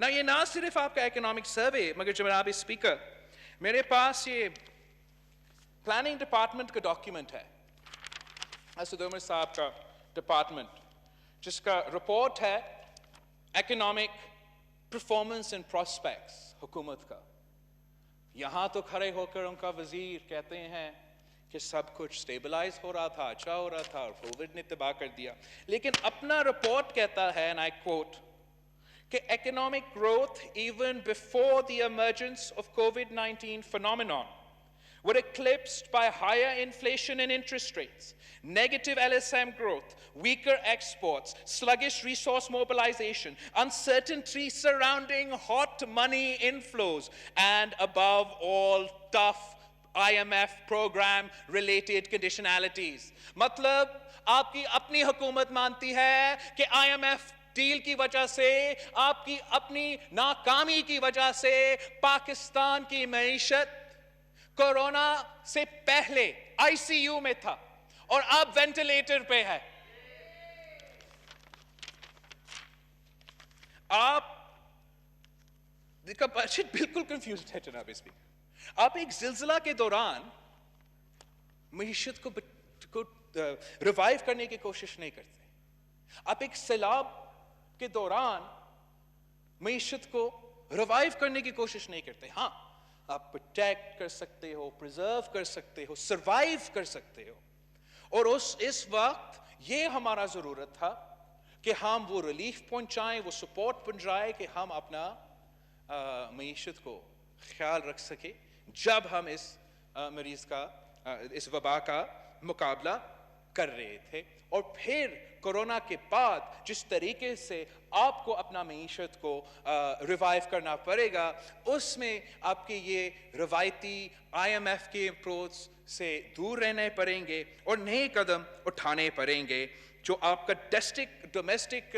یہ نہ صرف آپ کا اکنامک سروے, مگر جناب اسپیکر, میرے پاس یہ پلاننگ ڈپارٹمنٹ کا ڈاکیومنٹ ہے, اسد عمر صاحب کا ڈپارٹمنٹ, جس کا رپورٹ ہے اکنامک پرفارمنس اینڈ پراسپیکٹس حکومت کا. یہاں تو کھڑے ہو کر ان کا وزیر کہتے ہیں کہ سب کچھ سٹیبلائز ہو رہا تھا, اچھا ہو رہا تھا, اور کووڈ نے تباہ کر دیا. لیکن اپنا رپورٹ کہتا ہے, and I quote, کہ economic growth even before the emergence of COVID-19 phenomenon were eclipsed by higher inflation and interest rates, negative LSM growth, weaker exports, sluggish resource mobilization, uncertainty surrounding hot money inflows, and above all, tough IMF program related conditionalities. مطلب آپ کی اپنی حکومت مانتی ہے کہ IMF ڈیل کی وجہ سے, آپ کی اپنی ناکامی کی وجہ سے پاکستان کی معیشت کورونا سے پہلے آئی سی یو میں تھا اور اب وینٹیلیٹر پہ ہے. آپ کا بجٹ بالکل کنفیوزڈ ہے جناب اسپیکر. آپ ایک زلزلہ کے دوران معیشت کو ریوائیو کرنے کی کوشش نہیں کرتے. آپ ایک سیلاب کے دوران معیشت کو ریوائیو کرنے کی کوشش نہیں کرتے. ہاں, آپ پروٹیکٹ کر سکتے ہو, پریزرو کر سکتے ہو, سروائیو کر سکتے ہو. اور اس وقت یہ ہمارا ضرورت تھا کہ ہم وہ ریلیف پہنچائیں, وہ سپورٹ پہنچائیں کہ ہم اپنا معیشت کو خیال رکھ سکیں جب ہم اس مریض کا, اس وبا کا مقابلہ کر رہے تھے. اور پھر کورونا کے بعد جس طریقے سے آپ کو اپنا معیشت کو ریوائیو کرنا پڑے گا, اس میں آپ کے یہ روایتی آئی ایم ایف کے اپروچ سے دور رہنے پڑیں گے اور نئے قدم اٹھانے پڑیں گے جو آپ کا ڈومیسٹک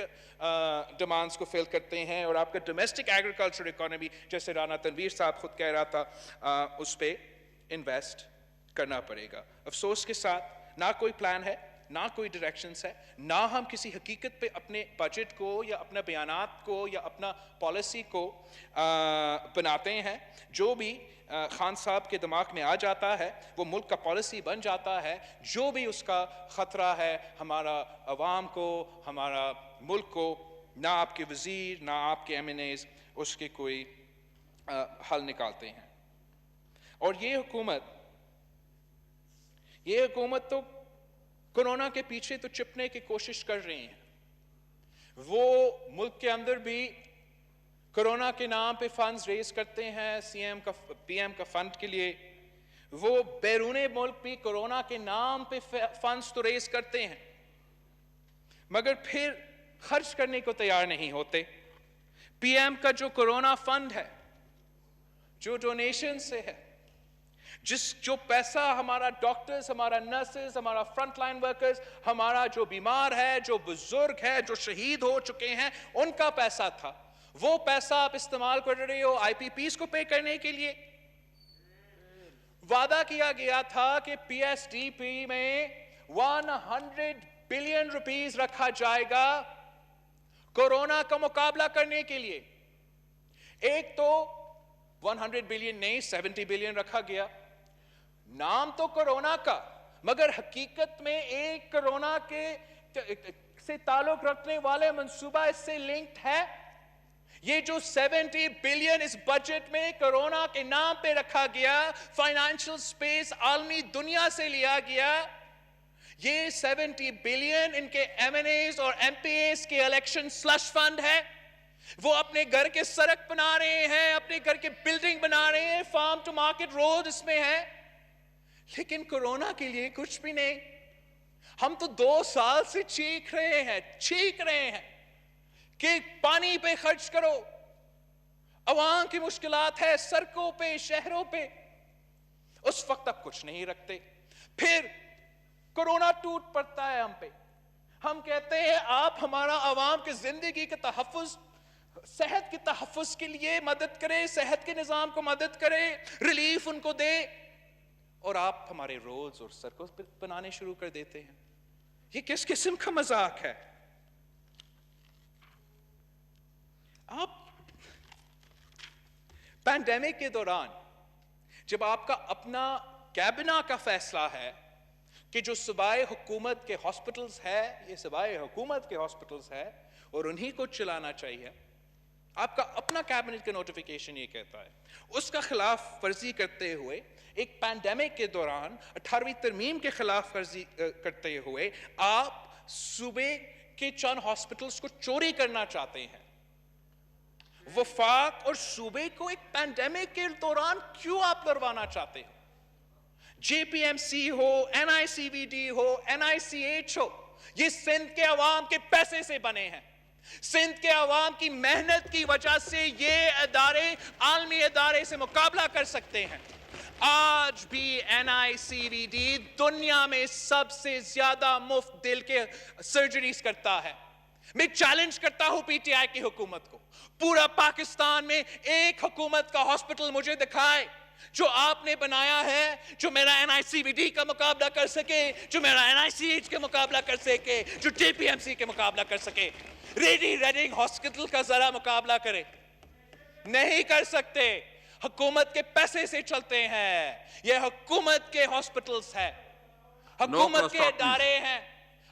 ڈیمانڈز کو فل کرتے ہیں, اور آپ کا ڈومیسٹک ایگریکلچر اکانومی, جیسے رانا تنویر صاحب خود کہہ رہا تھا, اس پہ انویسٹ کرنا پڑے گا. افسوس کے ساتھ نہ کوئی پلان ہے, نہ کوئی ڈائریکشنز ہے, نہ ہم کسی حقیقت پہ اپنے بجٹ کو یا اپنا بیانات کو یا اپنا پالیسی کو بناتے ہیں. جو بھی خان صاحب کے دماغ میں آ جاتا ہے وہ ملک کا پالیسی بن جاتا ہے. جو بھی اس کا خطرہ ہے ہمارا عوام کو, ہمارا ملک کو, نہ آپ کے وزیر نہ آپ کے ایم این ایز اس کے کوئی حل نکالتے ہیں. اور یہ حکومت تو کورونا کے پیچھے تو چھپنے کی کوشش کر رہی ہیں. وہ ملک کے اندر بھی کورونا کے نام پہ فنڈز ریز کرتے ہیں پی ایم کا فنڈ کے لیے. وہ بیرون ملک بھی کورونا کے نام پہ فنڈز تو ریز کرتے ہیں مگر پھر خرچ کرنے کو تیار نہیں ہوتے. پی ایم کا جو کورونا فنڈ ہے, جو ڈونیشن سے ہے, جو پیسہ ہمارا ڈاکٹرز, ہمارا نرسز, ہمارا فرنٹ لائن ورکرز, ہمارا جو بیمار ہے, جو بزرگ ہے, جو شہید ہو چکے ہیں, ان کا پیسہ تھا, وہ پیسہ آپ استعمال کر رہے ہو آئی پی پیز کو پے کرنے کے لیے. وعدہ کیا گیا تھا کہ پی ایس ڈی پی میں 100 بلین روپیز رکھا جائے گا کورونا کا مقابلہ کرنے کے لیے. ایک تو 100 بلین نہیں 70 بلین رکھا گیا. نام تو کورونا کا مگر حقیقت میں ایک کورونا کے سے تعلق رکھنے والے منصوبہ اس سے لنکڈ ہے. یہ جو 70 بلین اس بجٹ میں کورونا کے نام پہ رکھا گیا, فائنانشل سپیس عالمی دنیا سے لیا گیا, یہ 70 بلین ان کے ایم این ایز اور ایم پی ایز کے الیکشن سلش فنڈ ہے. وہ اپنے گھر کے سڑک بنا رہے ہیں, اپنے گھر کے بلڈنگ بنا رہے ہیں, فارم ٹو مارکیٹ روڈ اس میں ہے, لیکن کورونا کے لیے کچھ بھی نہیں. ہم تو 2 سال سے چیخ رہے ہیں کہ پانی پہ خرچ کرو, عوام کی مشکلات ہے سڑکوں پہ, شہروں پہ. اس وقت تک کچھ نہیں رکھتے. پھر کورونا ٹوٹ پڑتا ہے ہم پہ. ہم کہتے ہیں آپ ہمارا عوام کی زندگی کے تحفظ, صحت کے تحفظ کے لیے مدد کرے, صحت کے نظام کو مدد کرے, ریلیف ان کو دے, اور آپ ہمارے روڈز اور سڑکوں پہ بنانے شروع کر دیتے ہیں. یہ کس قسم کا مذاق ہے؟ آپ پینڈیمک کے دوران جب آپ کا اپنا کابینہ کا فیصلہ ہے کہ جو صوبائی حکومت کے ہاسپٹلز ہے, یہ صوبائی حکومت کے ہاسپٹلز ہے اور انہی کو چلانا چاہیے, آپ کا اپنا کابینٹ کا نوٹیفیکیشن یہ کہتا ہے, اس کا خلاف ورزی کرتے ہوئے ایک پینڈیمک کے دوران 18ویں ترمیم کے خلاف ورزی کرتے ہوئے آپ صوبے کے چند ہاسپٹلز کو چوری کرنا چاہتے ہیں. وفاق اور صوبے کو ایک پینڈیمک کے دوران کیوں آپ لڑوانا چاہتے ہو؟ جے پی ایم سی ہو, این آئی سی وی ڈی ہو, این آئی سی ایچ ہو, یہ سندھ کے عوام کے پیسے سے بنے ہیں. سندھ کے عوام کی محنت کی وجہ سے یہ ادارے عالمی ادارے سے مقابلہ کر سکتے ہیں. آج بھی این آئی سی وی ڈی دنیا میں سب سے زیادہ مفت دل کے سرجریز کرتا ہے. میں چیلنج کرتا ہوں پی ٹی آئی کی حکومت کو, پورا پاکستان میں ایک حکومت کا ہاسپٹل مجھے دکھائے جو آپ نے بنایا ہے, جو میرا این آئی سی وی ڈی کا مقابلہ کر سکے, جو میرا این آئی سی ایچ کا مقابلہ کر سکے, جو جے پی ایم سی کے مقابلہ کر سکے. ریڈی ریڈنگ ہاسپٹل کا ذرا مقابلہ کرے, نہیں کر سکتے. حکومت کے پیسے سے چلتے ہیں, یہ حکومت کے ہاسپٹلز ہیں, حکومت کے ادارے ہیں.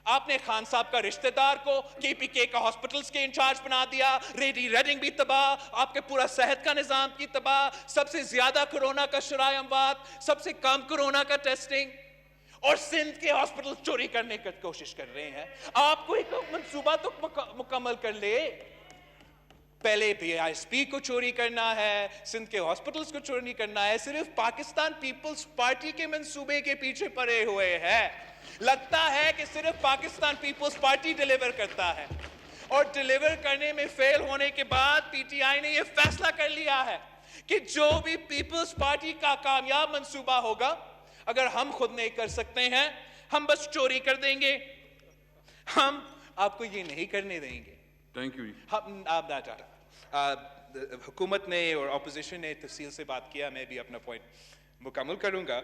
آپ نے خان صاحب کا رشتہ دار کو کے پی کے کا ہاسپٹلز کے انچارج بنا دیا, ریڈی ریڈنگ بھی تباہ, آپ کے پورا صحت کا نظام کی تباہ, سب سے زیادہ کورونا کا شرح اموات, سب سے کم کورونا کا ٹیسٹنگ, اور سندھ کے ہاسپٹل چوری کرنے کی کوشش کر رہے ہیں. آپ کو ایک منصوبہ تو مکمل کر لے. پہلے پی آئی ایس پی کو چوری کرنا ہے, سندھ کے ہاسپٹلز کو چوری کرنا ہے, صرف پاکستان پیپلز پارٹی کے منصوبے کے پیچھے پڑے ہوئے ہیں. لگتا ہے کہ صرف پاکستان پیپلز پارٹی ڈیلیور کرتا ہے, اور ڈیلیور کرنے میں فیل ہونے کے بعد پی ٹی آئی نے یہ فیصلہ کر لیا ہے کہ جو بھی پیپلز پارٹی کا کامیاب منصوبہ ہوگا, اگر ہم خود نہیں کر سکتے ہیں, ہم بس چوری کر دیں گے, ہم آپ کو یہ نہیں کرنے دیں گے. Thank you. آپ نہ چاہتا, حکومت نے اور اپوزیشن نے تفصیل سے بات کیا, میں بھی اپنا پوائنٹ مکمل کروں گا.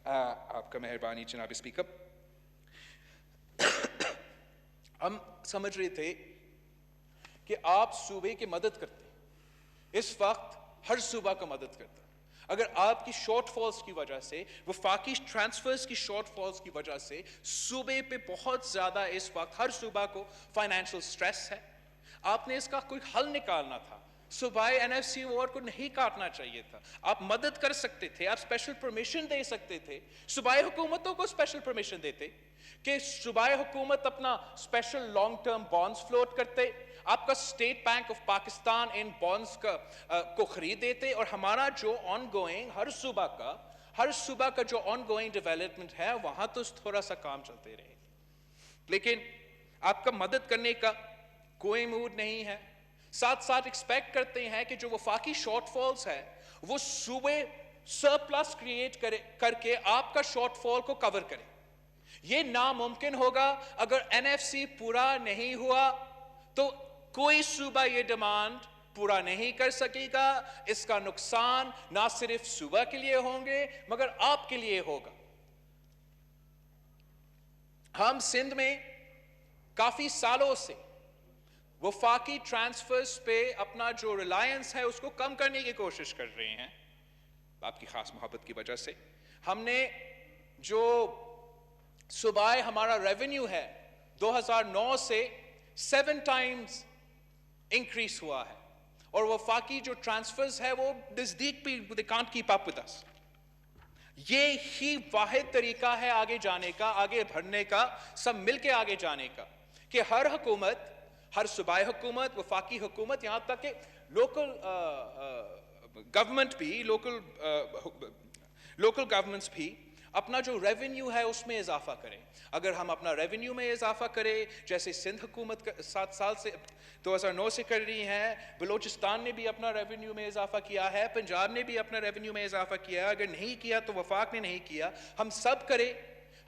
آپ کا مہربانی جناب اسپیکر. ہم سمجھ رہے تھے کہ آپ صوبے کی مدد کرتے, اس وقت ہر صوبہ کو مدد کرتا. اگر آپ کی شارٹ فالز کی وجہ سے, وفاقی ٹرانسفرز کی شارٹ فالز کی وجہ سے صوبے پہ بہت زیادہ اس وقت ہر صوبہ کو فائنینشل سٹریس ہے, آپ نے اس کا کوئی حل نکالنا تھا. صوبائی این ایف سی وارڈ کو نہیں کاٹنا چاہیے تھا. آپ مدد کر سکتے تھے, آپ اسپیشل پرمیشن دے سکتے تھے, صوبائی حکومتوں کو اسپیشل پرمیشن دیتے کہ صوبائی حکومت اپنا special long term bonds float کرتے, آپ کا state bank of Pakistan in bonds کو خرید دیتے اور ہمارا جو آن گوئنگ ہر صوبہ کا جو آن گوئنگ ڈیولپمنٹ ہے وہاں تو تھوڑا سا کام چلتے رہے. لیکن آپ کا مدد کرنے کا کوئی موڈ نہیں ہے. ساتھ ساتھ ایکسپیکٹ کرتے ہیں کہ جو وفاقی شارٹ فالز ہے وہ صوبے سرپلس کریٹ کر کے آپ کا شارٹ فال کو کور کرے. یہ ناممکن ہوگا. اگر این ایف سی پورا نہیں ہوا تو کوئی صوبہ یہ ڈیمانڈ پورا نہیں کر سکے گا. اس کا نقصان نہ صرف صوبہ کے لیے ہوں گے مگر آپ کے لیے ہوگا. ہم سندھ میں کافی سالوں سے وفاقی ٹرانسفرز پہ اپنا جو ریلائنس ہے اس کو کم کرنے کی کوشش کر رہے ہیں آپ کی خاص محبت کی وجہ سے. ہم نے جو صوبائی ہمارا ریونیو ہے 2009 سے 7 ٹائمز انکریز ہوا ہے اور وفاقی جو ٹرانسفرز ہے وہ نزدیک بھی they can't keep up with us. یہ ہی واحد طریقہ ہے آگے جانے کا, آگے بڑھنے کا, سب مل کے آگے جانے کا کہ ہر حکومت, ہر صوبائی حکومت, وفاقی حکومت, یہاں تک کہ لوکل گورنمنٹ بھی, لوکل گورنمنٹس بھی اپنا جو ریونیو ہے اس میں اضافہ کریں. اگر ہم اپنا ریونیو میں اضافہ کریں جیسے سندھ حکومت 7 سال سے 2009 سے کر رہی ہے, بلوچستان نے بھی اپنا ریونیو میں اضافہ کیا ہے, پنجاب نے بھی اپنا ریونیو میں اضافہ کیا ہے, اگر نہیں کیا تو وفاق نے نہیں کیا, ہم سب کریں,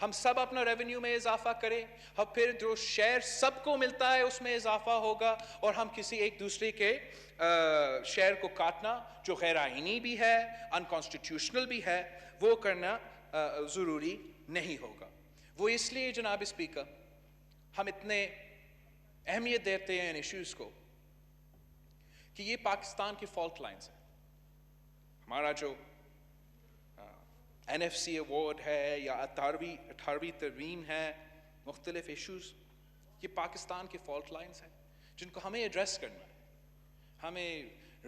ہم سب اپنا ریونیو میں اضافہ کریں, اب پھر جو شیئر سب کو ملتا ہے اس میں اضافہ ہوگا اور ہم کسی ایک دوسرے کے شیئر کو کاٹنا جو غیر آئینی بھی ہے, انکانسٹیٹیوشنل بھی ہے, وہ کرنا ضروری نہیں ہوگا. وہ اس لیے جناب اسپیکر ہم اتنے اہمیت دیتے ہیں ان ایشوز کو کہ یہ پاکستان کی فالٹ لائنز ہیں. ہمارا جو این ایف سی ایوارڈ ہے یا 18ویں ترمیم ہے, مختلف ایشوز, یہ پاکستان کی فالٹ لائنز ہیں جن کو ہمیں ایڈریس کرنا ہے. ہمیں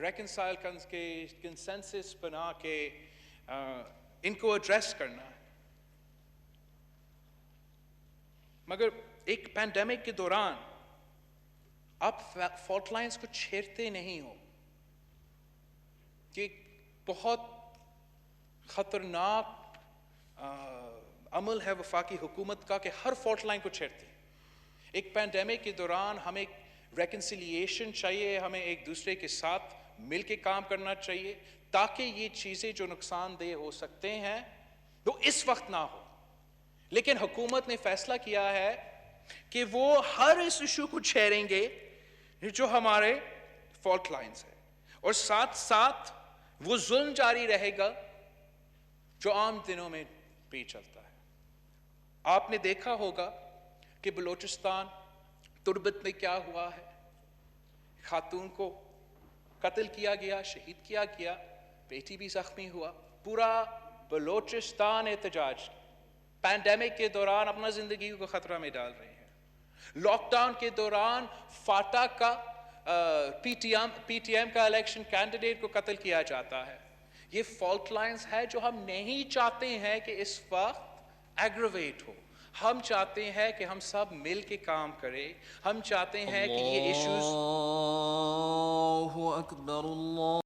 ریکنسائل کر کے کنسنسس بنا کے ان کو ایڈریس کرنا ہے. مگر ایک پینڈیمک کے دوران آپ فالٹ لائنز کو چھیڑتے نہیں ہو. یہ بہت خطرناک عمل ہے وفاقی حکومت کا کہ ہر فالٹ لائن کو چھیڑتے ہیں. ایک پینڈیمک کے دوران ہمیں ریکنسیلیشن چاہیے, ہمیں ایک دوسرے کے ساتھ مل کے کام کرنا چاہیے تاکہ یہ چیزیں جو نقصان دہ ہو سکتے ہیں وہ اس وقت نہ ہو. لیکن حکومت نے فیصلہ کیا ہے کہ وہ ہر اس ایشو کو چھیڑیں گے جو ہمارے فالٹ لائنز ہیں, اور ساتھ ساتھ وہ ظلم جاری رہے گا جو عام دنوں میں بھی چلتا ہے. آپ نے دیکھا ہوگا کہ بلوچستان تربت میں کیا ہوا ہے. خاتون کو قتل کیا گیا, شہید کیا گیا, بیٹی بھی زخمی ہوا. پورا بلوچستان احتجاج پینڈیمک کے دوران اپنا زندگی کو خطرہ میں ڈال رہے ہیں. لاک ڈاؤن کے دوران فاٹا کا پی ٹی ایم کا الیکشن کینڈیڈیٹ کو قتل کیا جاتا ہے. یہ فالٹ لائنز ہے جو ہم نہیں چاہتے ہیں کہ اس وقت ایگریویٹ ہو. ہم چاہتے ہیں کہ ہم سب مل کے کام کریں. ہم چاہتے ہیں کہ یہ ایشوز